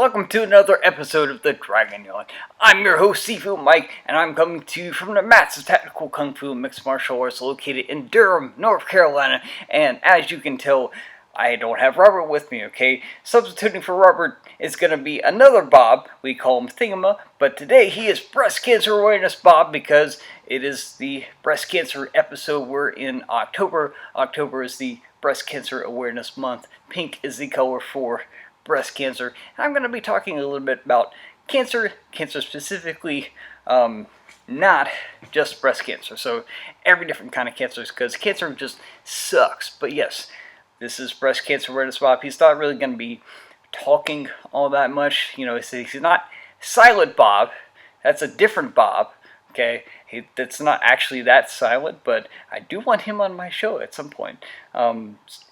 welcome to another episode of the Dragon Yawn. I'm your host, Sifu Mike, and I'm coming to you from the Mats of Tactical Kung Fu Mixed Martial Arts located in Durham, North Carolina. And as you can tell, I don't have Robert with me, okay? Substituting for Robert is going to be another Bob. We call him Thingamma, but today he is Breast Cancer Awareness Bob because it is the breast cancer episode. We're in October. October is the Breast Cancer Awareness Month. Pink is the color for breast cancer. And I'm going to be talking a little bit about cancer specifically, not just breast cancer. So every different kind of cancers, because cancer just sucks. But yes, this is Breast Cancer Awareness Bob. He's not really going to be talking all that much. You know, he's not Silent Bob. That's a different Bob. Okay, that's not actually that silent, but I do want him on my show at some point.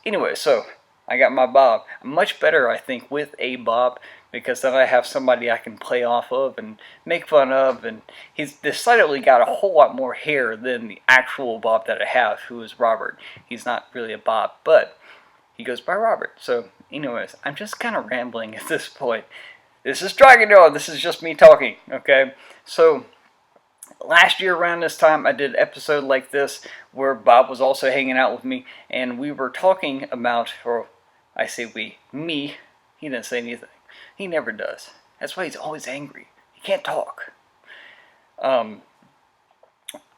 Anyway, so I got my Bob. I'm much better, I think, with a Bob, because then I have somebody I can play off of and make fun of, and he's decidedly got a whole lot more hair than the actual Bob that I have, who is Robert. He's not really a Bob, but he goes by Robert. So, anyways, I'm just kind of rambling at this point. This is Dragon Yawn. This is just me talking, okay? So last year around this time, I did an episode like this where Bob was also hanging out with me, and we were talking about, or I say me, he didn't say anything. He never does. That's why he's always angry. He can't talk. I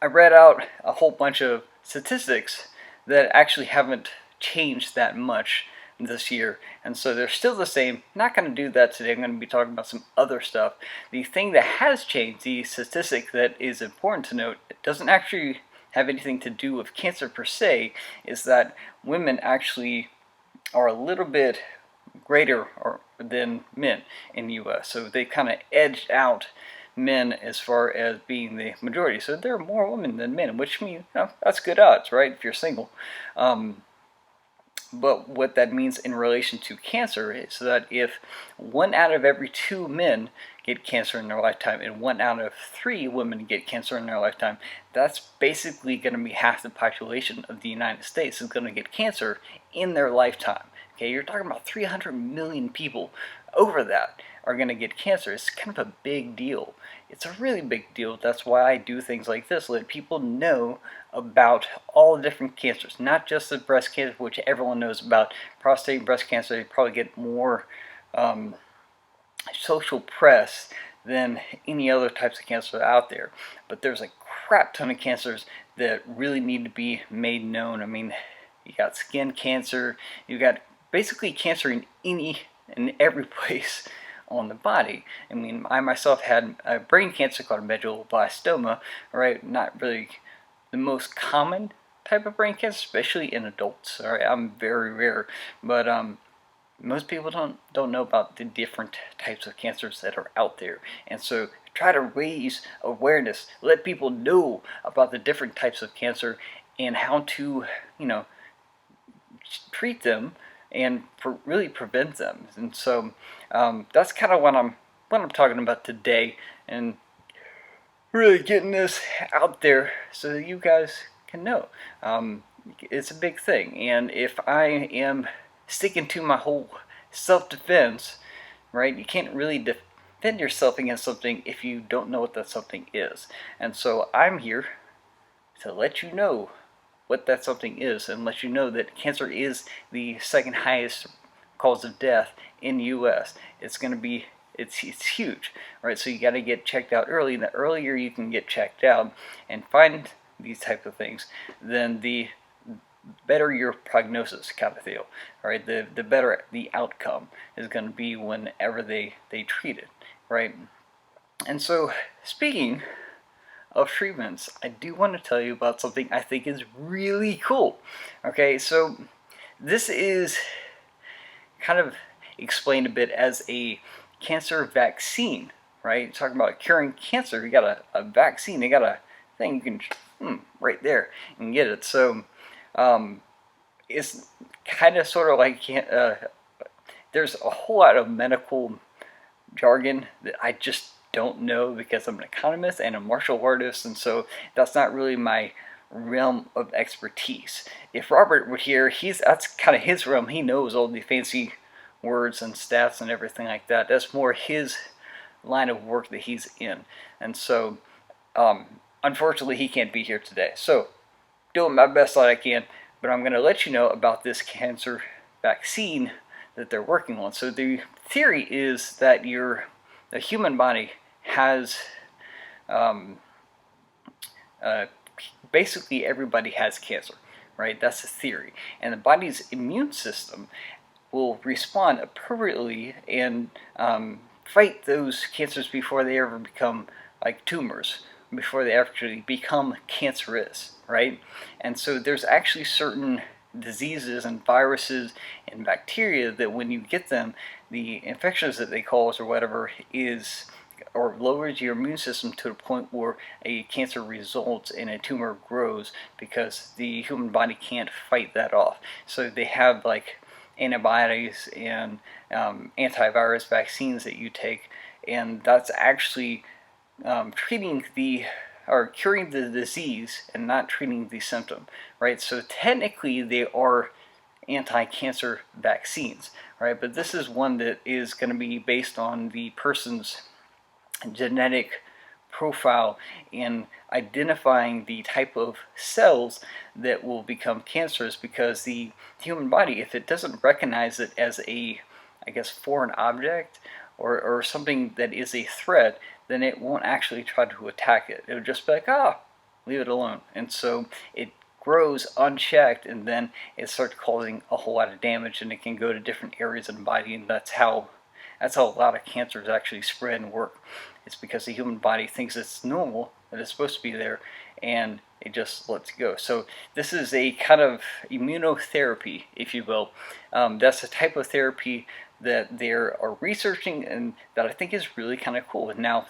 read out a whole bunch of statistics that actually haven't changed that much this year, and so they're still the same. Not going to do that today. I'm going to be talking about some other stuff. The thing that has changed, the statistic that is important to note, it doesn't actually have anything to do with cancer per se, is that women actually are a little bit greater than men in the U.S. So they kind of edged out men as far as being the majority. So there are more women than men, which means, you know, that's good odds, right, if you're single. But what that means in relation to cancer is that if 1 out of every 2 men get cancer in their lifetime and 1 out of 3 women get cancer in their lifetime, that's basically going to be half the population of the United States is going to get cancer in their lifetime. Okay, you're talking about 300 million people over that are going to get cancer. It's kind of a big deal. It's a really big deal. That's why I do things like this, let people know about all the different cancers, not just the breast cancer, which everyone knows about. Prostate and breast cancer, they probably get more social press than any other types of cancer out there. But there's a crap ton of cancers that really need to be made known. I mean, you got skin cancer, you got basically cancer in every place on the body. I mean, I myself had a brain cancer called medulloblastoma, right? Not really the most common type of brain cancer, especially in adults. All right, I'm very rare, but most people don't know about the different types of cancers that are out there, and so try to raise awareness, let people know about the different types of cancer and how to, you know, treat them and really prevent them. And so that's kind of what I'm talking about today, and really getting this out there so that you guys can know. It's a big thing, and if I am sticking to my whole self-defense, right, you can't really defend yourself against something if you don't know what that something is. And so I'm here to let you know what that something is, and let you know that cancer is the second highest cause of death in the U.S. It's going to be, it's huge, right? So you got to get checked out early. And the earlier you can get checked out and find these type of things, then the better your prognosis kind of deal, right? The better the outcome is going to be whenever they treat it, right? And so, speaking of treatments, I do want to tell you about something I think is really cool. Okay, so this is kind of explained a bit as a cancer vaccine, right? Talking about curing cancer, you got a vaccine, they got a thing you can, right there, you can get it. So it's kind of sort of like, there's a whole lot of medical jargon that I just don't know because I'm an economist and a martial artist, and so that's not really my realm of expertise. If Robert were here, that's kind of his realm. He knows all the fancy words and stats and everything like that. That's more his line of work that he's in. And so, unfortunately, he can't be here today. So, doing my best that I can, but I'm going to let you know about this cancer vaccine that they're working on. So the theory is that the human body has, basically everybody has cancer, right? That's the theory. And the body's immune system will respond appropriately and fight those cancers before they ever become like tumors, before they actually become cancerous, right? And so there's actually certain diseases and viruses and bacteria that when you get them, the infections that they cause or whatever is or lowers your immune system to the point where a cancer results and a tumor grows because the human body can't fight that off. So they have like antibiotics and antivirus vaccines that you take, and that's actually treating the or curing the disease and not treating the symptom, right? So technically they are anti-cancer vaccines, right? But this is one that is going to be based on the person's genetic profile in identifying the type of cells that will become cancerous, because the human body, if it doesn't recognize it as a, I guess, foreign object or something that is a threat, then it won't actually try to attack it. It'll just be like, leave it alone. And so it grows unchecked, and then it starts causing a whole lot of damage, and it can go to different areas of the body, and that's how a lot of cancers actually spread and work. It's because the human body thinks it's normal, that it's supposed to be there, and it just lets it go. So this is a kind of immunotherapy, if you will. That's a type of therapy that they are researching, and that I think is really kind of cool. Now,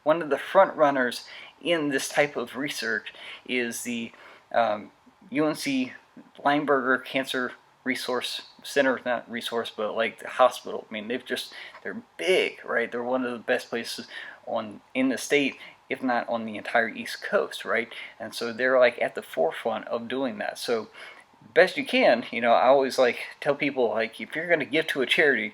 one of the front runners in this type of research is the UNC Lineberger Cancer Resource Center, not resource, but like the hospital. I mean, they're big, right? They're one of the best places in the state, if not on the entire East Coast, right? And so they're like at the forefront of doing that. So best you can, I always like tell people, like, if you're going to give to a charity,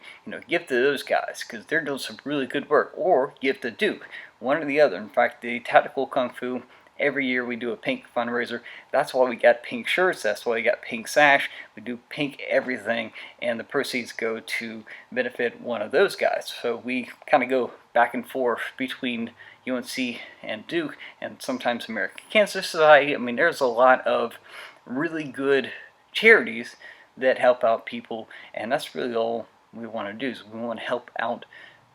give to those guys, because they're doing some really good work, or give to Duke, one or the other. In fact, the Tactical Kung Fu, every year we do a pink fundraiser. That's why we got pink shirts, that's why we got pink sash, we do pink everything, and the proceeds go to benefit one of those guys. So we kind of go back and forth between UNC and Duke, and sometimes American Cancer Society. I mean, there's a lot of really good charities that help out people, and that's really all we want to do, is we want to help out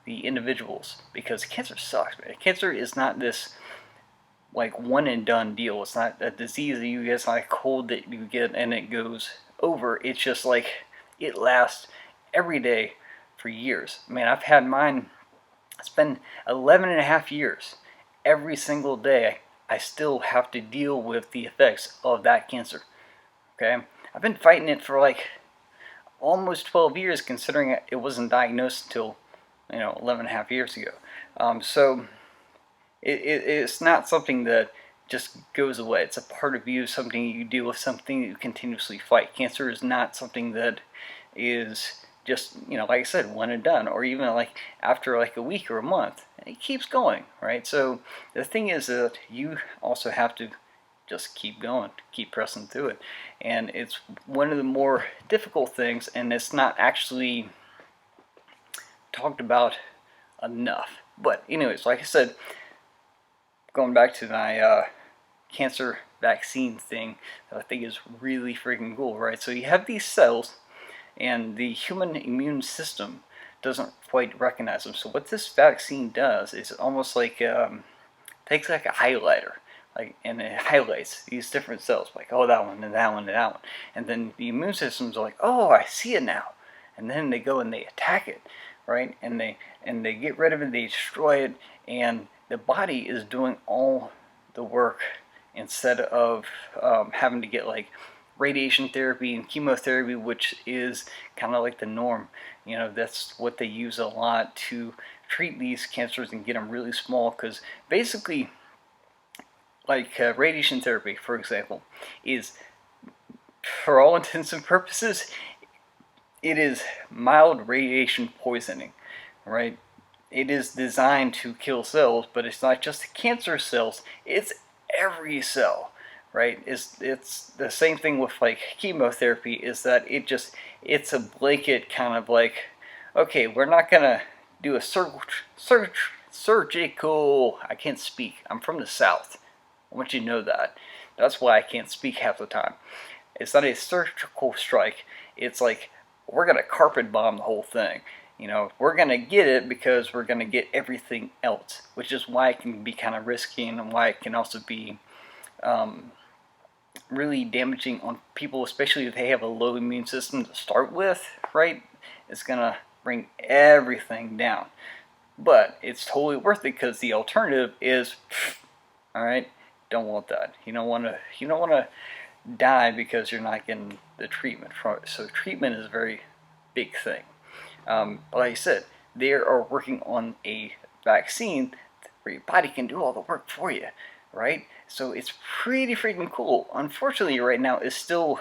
the individuals, because cancer sucks, man. Cancer is not this like one and done deal. It's not a disease that you get, it's not a cold that you get and it goes over. It's just like it lasts every day for years. Man, I've had mine, it's been 11 and a half years. Every single day I still have to deal with the effects of that cancer. Okay, I've been fighting it for like almost 12 years, considering it wasn't diagnosed until 11 and a half years ago. So it's not something that just goes away. It's a part of you, something you deal with, something that you continuously fight. Cancer is not something that is just, like I said, one and done, or even like after like a week or a month. It keeps going, right? So the thing is that you also have to just keep going, keep pressing through it. And it's one of the more difficult things, and it's not actually talked about enough. But anyways, like I said, going back to my cancer vaccine thing that I think is really freaking cool, right? So you have these cells, and the human immune system doesn't quite recognize them. So what this vaccine does is almost like takes like a highlighter, and it highlights these different cells, like, oh, that one and that one and that one, and then the immune system's like, oh, I see it now, and then they go and they attack it, right? And they get rid of it, they destroy it, and the body is doing all the work instead of having to get like radiation therapy and chemotherapy, which is kind of like the norm. That's what they use a lot to treat these cancers and get them really small, because basically, like radiation therapy, for example, is, for all intents and purposes, it is mild radiation poisoning, right? It is designed to kill cells, but it's not just cancer cells, it's every cell, right? It's the same thing with like chemotherapy, is that it's a blanket kind of like, okay, we're not gonna do a surgical, I can't speak, I'm from the South, I want you to know that. That's why I can't speak half the time. It's not a surgical strike. It's like, we're going to carpet bomb the whole thing. We're going to get it because we're going to get everything else, which is why it can be kind of risky and why it can also be really damaging on people, especially if they have a low immune system to start with, right? It's going to bring everything down. But it's totally worth it because the alternative is, all right, don't want that. You don't want to die because you're not getting the treatment for it. So treatment is a very big thing. But like I said, they are working on a vaccine where your body can do all the work for you, right? So it's pretty freaking cool. Unfortunately, right now it's still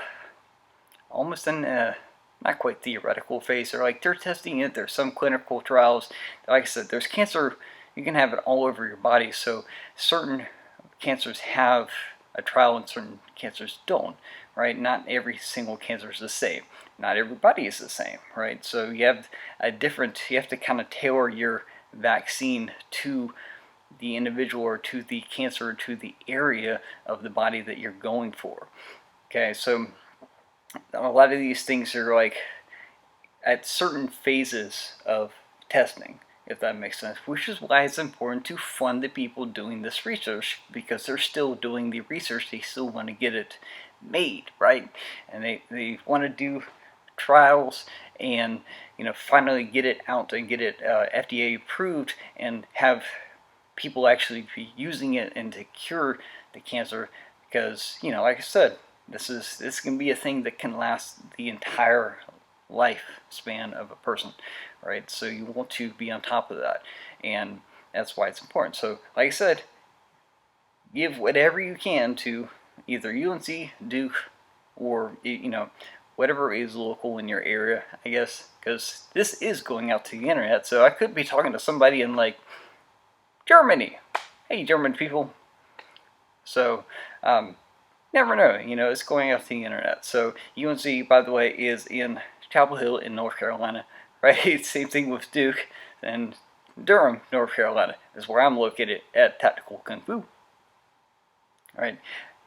almost in a not quite theoretical phase. They're testing it. There's some clinical trials. Like I said, there's cancer. You can have it all over your body. So certain cancers have a trial and certain cancers don't, right? Not every single cancer is the same. Not everybody is the same, right? So you have to kind of tailor your vaccine to the individual or to the cancer or to the area of the body that you're going for. Okay, so a lot of these things are like at certain phases of testing, if that makes sense, which is why it's important to fund the people doing this research, because they're still doing the research. They still want to get it made, right? And they want to do trials and finally get it out and get it FDA approved and have people actually be using it and to cure the cancer, because like I said, this can be a thing that can last the entire lifespan of a person, right? So you want to be on top of that, and that's why it's important. So like I said, give whatever you can to either UNC, Duke, or whatever is local in your area, I guess, because this is going out to the internet. So I could be talking to somebody in like Germany. Hey, German people. So never know, it's going out to the internet. So UNC, by the way, is in Chapel Hill in North Carolina, right? Same thing with Duke and Durham, North Carolina, is where I'm located at Tactical Kung Fu, right?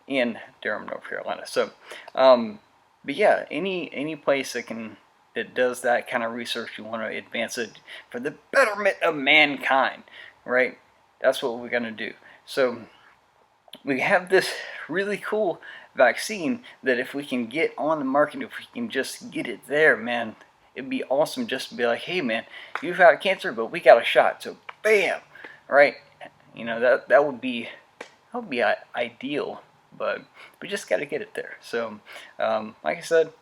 In Durham, North Carolina. So, but yeah, any place that does that kind of research, you want to advance it for the betterment of mankind, right? That's what we're gonna do. So we have this really cool vaccine that if we can get on the market, if we can just get it there, man, it'd be awesome just to be like, hey man, you've had cancer, but we got a shot. So bam, right? That would be ideal, but we just got to get it there. So like I said,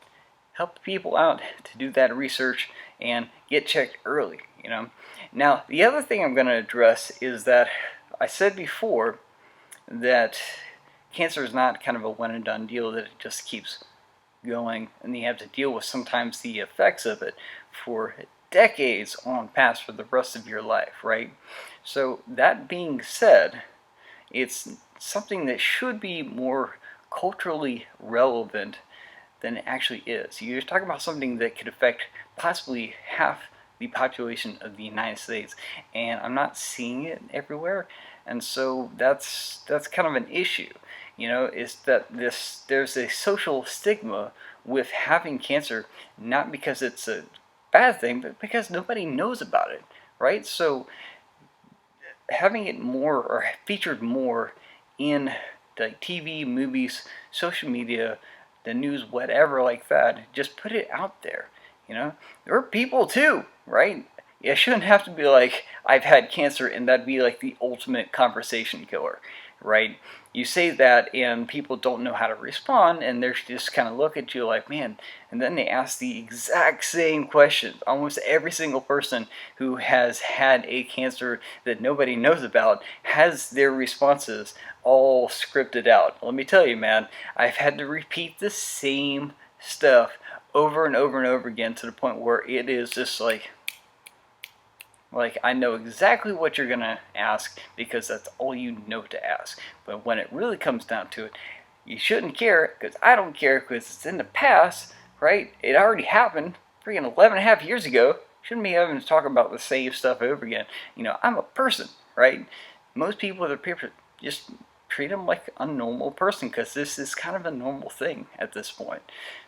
help people out to do that research and get checked early. Now the other thing I'm going to address is that I said before that cancer is not kind of a one and done deal, that it just keeps going and you have to deal with sometimes the effects of it for decades on past for the rest of your life, right? So that being said, it's something that should be more culturally relevant than it actually is. You're talking about something that could affect possibly half the population of the United States, and I'm not seeing it everywhere, and so that's kind of an issue. Is that there's a social stigma with having cancer, not because it's a bad thing, but because nobody knows about it, right? So having it more or featured more in like TV, movies, social media, the news, whatever like that, just put it out there. There are people too, right? It shouldn't have to be like, I've had cancer, and that'd be like the ultimate conversation killer, right? You say that and people don't know how to respond, and they're just kind of look at you like, man, and then they ask the exact same questions. Almost every single person who has had a cancer that nobody knows about has their responses all scripted out. Let me tell you, man, I've had to repeat the same stuff over and over and over again to the point where it is just like I know exactly what you're gonna ask because that's all you know to ask. But when it really comes down to it, you shouldn't care, because I don't care, because it's in the past, right? It already happened freaking 11 and a half years ago. Shouldn't be having to talk about the same stuff over again. You know, I'm a person, right? Most people that are people just treat them like a normal person, because this is kind of a normal thing at this point,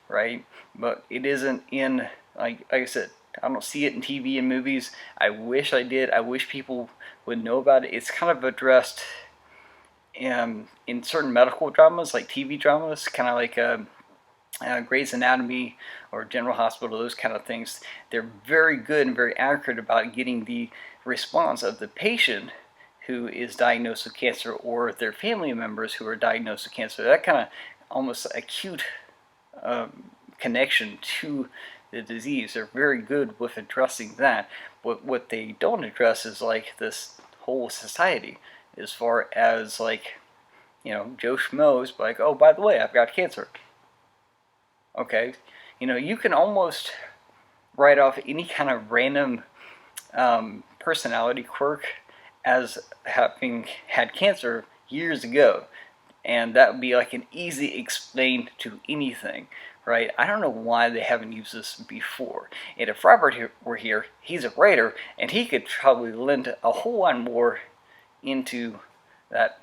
right? But it isn't in, like I said, I don't see it in TV and movies. I wish I did. I wish people would know about it. It's kind of addressed in certain medical dramas, like TV dramas, kind of like Grey's Anatomy or General Hospital, those kind of things. They're very good and very accurate about getting the response of the patient who is diagnosed with cancer, or their family members who are diagnosed with cancer. That kind of almost acute connection to the disease. They're very good with addressing that. But what they don't address is like this whole society, as far as like, you know, Joe Schmo's like, oh, by the way, I've got cancer. Okay, you know, you can almost write off any kind of random personality quirk as having had cancer years ago, and that would be like an easy explain to anything, right? I don't know why they haven't used this before. And if Robert were here, he's a writer, and he could probably lend a whole lot more into that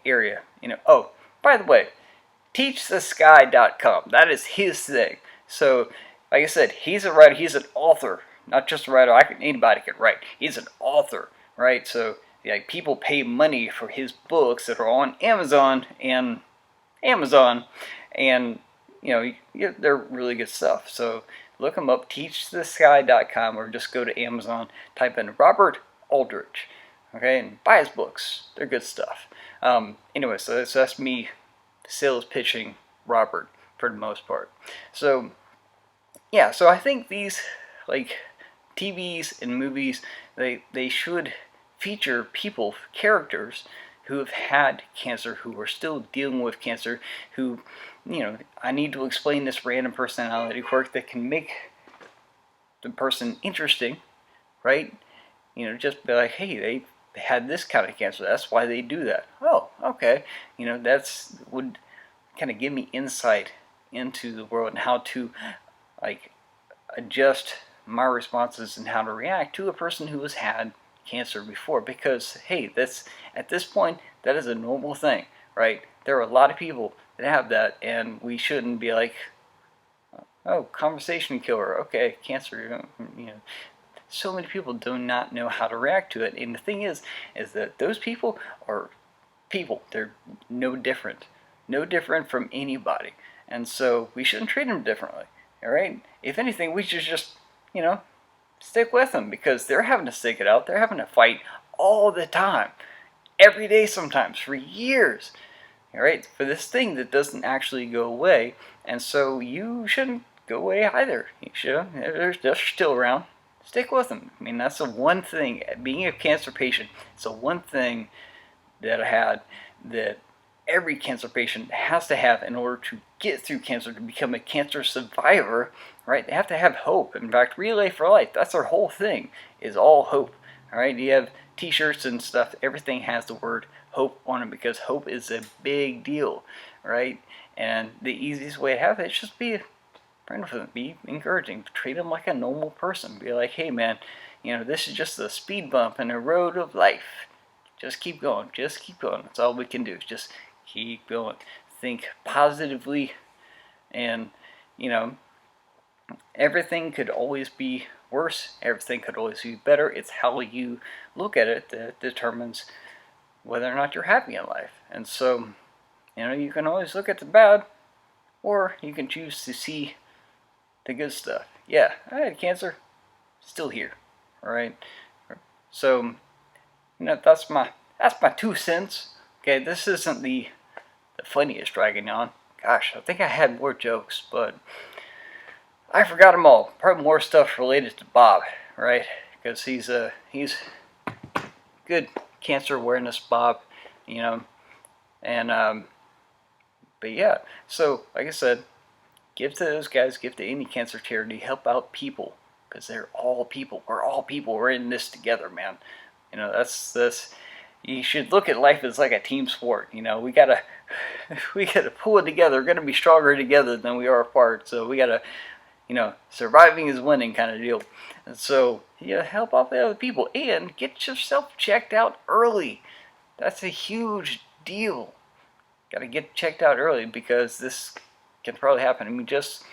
area. You know, oh, by the way, teachthesky.com. That is his thing. So, like I said, he's a writer. He's an author, not just a writer. Anybody can write. He's an author, right? So, like, people pay money for his books that are on Amazon, and you know, they're really good stuff. So look him up, teachthesky.com, or just go to Amazon, type in Robert Aldrich, okay, and buy his books. They're good stuff. Anyway, so that's me sales pitching Robert for the most part. So yeah, so I think these like TVs and movies, they should feature people, characters who have had cancer, who are still dealing with cancer, who, you know, I need to explain this random personality quirk that can make the person interesting, right? You know, just be like, hey, they had this kind of cancer, that's why they do that. Oh, okay. You know, that's would kind of give me insight into the world and how to like adjust my responses and how to react to a person who has had cancer before, because hey, that's at this point that is a normal thing, right? There are a lot of people that have that, and we shouldn't be like, oh, conversation killer, okay, cancer, you know. So many people do not know how to react to it, and the thing is that those people are people. They're no different from anybody, and so we shouldn't treat them differently. All right, if anything, we should just, you know, stick with them, because they're having to stick it out. They're having to fight all the time, every day, sometimes for years, all right, for this thing that doesn't actually go away. And so you shouldn't go away either. You should. They're still around. Stick with them. I mean, that's the one thing, being a cancer patient, it's the one thing that I had that every cancer patient has to have in order to get through cancer, to become a cancer survivor, right? They have to have hope. In fact, Relay for Life, that's their whole thing, is all hope. All right, you have t-shirts and stuff, everything has the word hope on it, because hope is a big deal, right? And the easiest way to have it is just be a friend with them, be encouraging, treat them like a normal person. Be like, hey man, you know, this is just a speed bump in the road of life. Just keep going, just keep going. That's all we can do, just keep going. Think positively, and you know, everything could always be worse, everything could always be better. It's how you look at it that determines whether or not you're happy in life. And so, you know, you can always look at the bad, or you can choose to see the good stuff. Yeah, I had cancer, still here. Alright? So, you know, that's my 2 cents. Okay, this isn't the funniest Dragon Yawn. Gosh, I think I had more jokes, but I forgot them all. Probably more stuff related to Bob, right? Because he's good cancer awareness, Bob, you know. And but yeah, so like I said, Give to those guys, give to any cancer charity, help out people, because they're all people. We're all people. We're in this together, man. You know, that's you should look at life as like a team sport. You know, we gotta pull it together. We're gonna be stronger together than we are apart. So we gotta, you know, surviving is winning kind of deal. And so you gotta help out the other people and get yourself checked out early. That's a huge deal. Gotta get checked out early because this can probably happen. I mean, just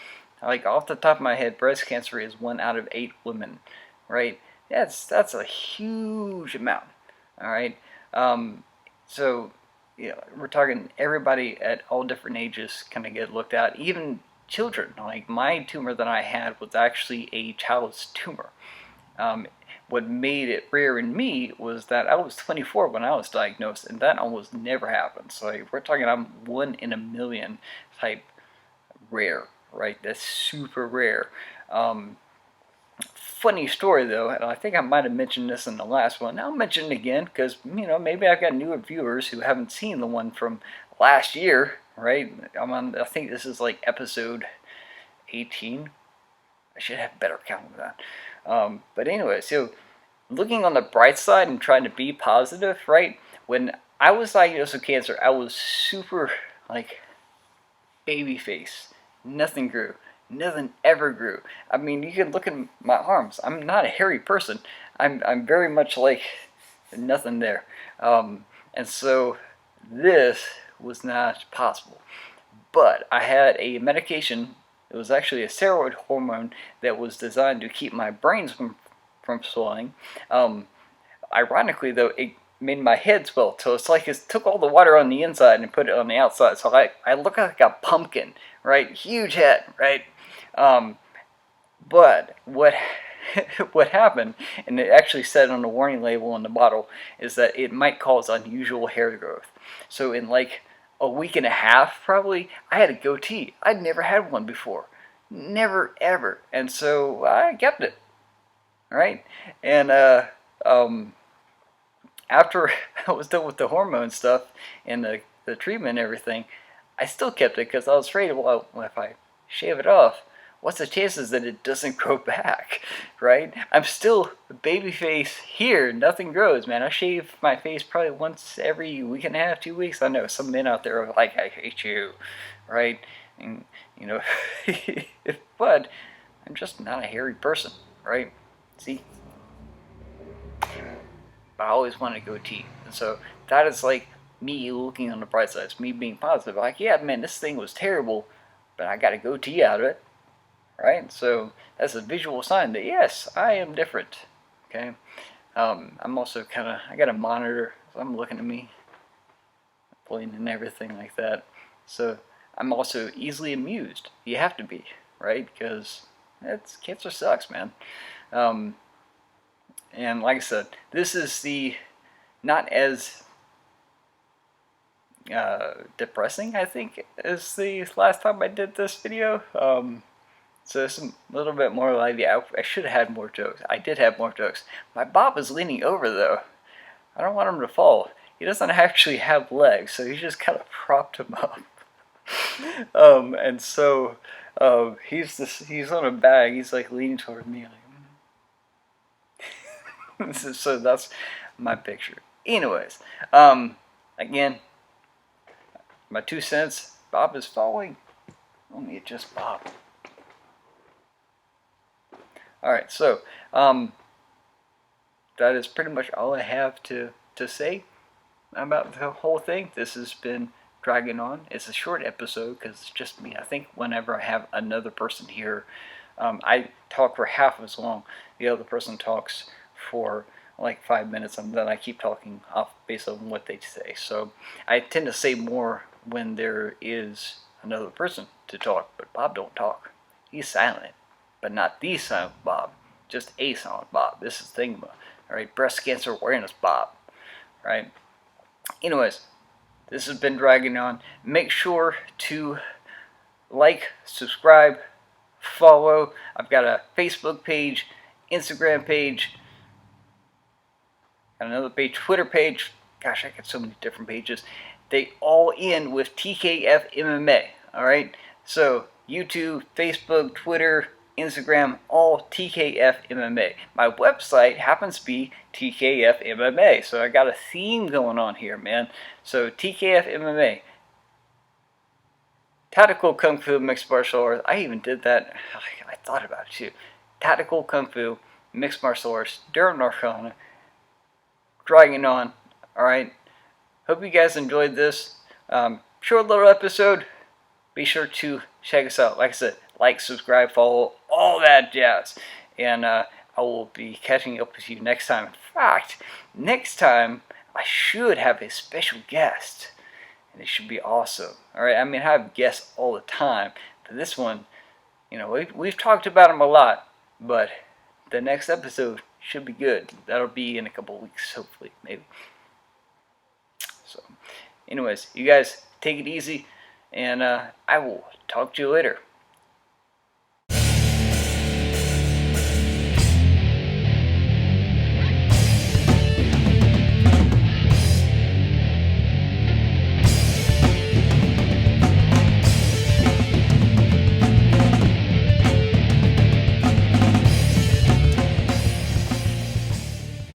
like off the top of my head, breast cancer is 1 out of 8 women, right? That's a huge amount. All right. So yeah, we're talking everybody at all different ages kind of get looked at, even children. Like my tumor that I had was actually a child's tumor. What made it rare in me was that I was 24 when I was diagnosed, and that almost never happens. So like, we're talking I'm 1 in a million type rare, right? That's super rare. Funny story though, and I think I might have mentioned this in the last one. I'll mention it again because, you know, maybe I've got newer viewers who haven't seen the one from last year, right? I think this is like episode 18. I should have better count of that. But anyway, so looking on the bright side and trying to be positive, right? When I was diagnosed with cancer, I was super like baby face. Nothing grew. Nothing ever grew. I mean, you can look at my arms. I'm not a hairy person. I'm very much like nothing there. And so this was not possible. But I had a medication. It was actually a steroid hormone that was designed to keep my brains from swelling. Ironically, though, it made my head swell. So it's like it took all the water on the inside and put it on the outside. So I look like a pumpkin, right? Huge head, right? But what what happened, and it actually said on the warning label on the bottle, is that it might cause unusual hair growth. So in like a week and a half, probably, I had a goatee. I'd never had one before. Never, ever. And so I kept it, right? And after I was done with the hormone stuff and the treatment and everything, I still kept it because I was afraid, well, if I shave it off, what's the chances that it doesn't grow back, right? I'm still baby face here. Nothing grows, man. I shave my face probably once every week and a half, 2 weeks. I know some men out there are like, I hate you, right? And, you know, but I'm just not a hairy person, right? See? But I always wanted a goatee. And so that is like me looking on the bright side. It's me being positive. Like, yeah, man, this thing was terrible, but I got a goatee out of it. Right? So that's a visual sign that, yes, I am different. Okay? I'm also kind of, I got a monitor, so I'm looking at me, playing and everything like that. So I'm also easily amused. You have to be, right? Because cancer sucks, man. And like I said, this is the not as depressing, I think, as the last time I did this video. So it's a little bit more lively. I should have had more jokes. I did have more jokes. My Bob is leaning over, though. I don't want him to fall. He doesn't actually have legs, so he just kind of propped him up. And so he's on a bag. He's like leaning toward me. Like, so that's my picture. Anyways, again, my 2 cents. Bob is falling. Let me adjust Bob. Alright, so that is pretty much all I have to say about the whole thing. This has been dragging on. It's a short episode because it's just me. I think whenever I have another person here, I talk for half as long. The other person talks for like 5 minutes, and then I keep talking off based on what they say. So I tend to say more when there is another person to talk, but Bob don't talk. He's silent. But not the silent Bob, just a silent Bob. This is Thingma, alright? Breast Cancer Awareness Bob, right? Anyways, this has been dragging on. Make sure to like, subscribe, follow. I've got a Facebook page, Instagram page, got another page, Twitter page. Gosh, I got so many different pages. They all end with tkfmma, alright? So YouTube, Facebook, Twitter, Instagram, all TKFMMA. My website happens to be TKFMMA, so I got a theme going on here, man. So TKFMMA, Tactical Kung Fu Mixed Martial Arts. I even did that. I thought about it too. Tactical Kung Fu Mixed Martial Arts, Durham, North Carolina. Dragging on. Alright. Hope you guys enjoyed this. Short little episode. Be sure to check us out. Like I said, like, subscribe, follow, all that jazz. And I will be catching up with you next time. In fact, next time I should have a special guest. And it should be awesome. Alright, I mean, I have guests all the time. But this one, you know, we've talked about him a lot. But the next episode should be good. That'll be in a couple of weeks, hopefully, maybe. So, anyways, you guys take it easy. And I will talk to you later.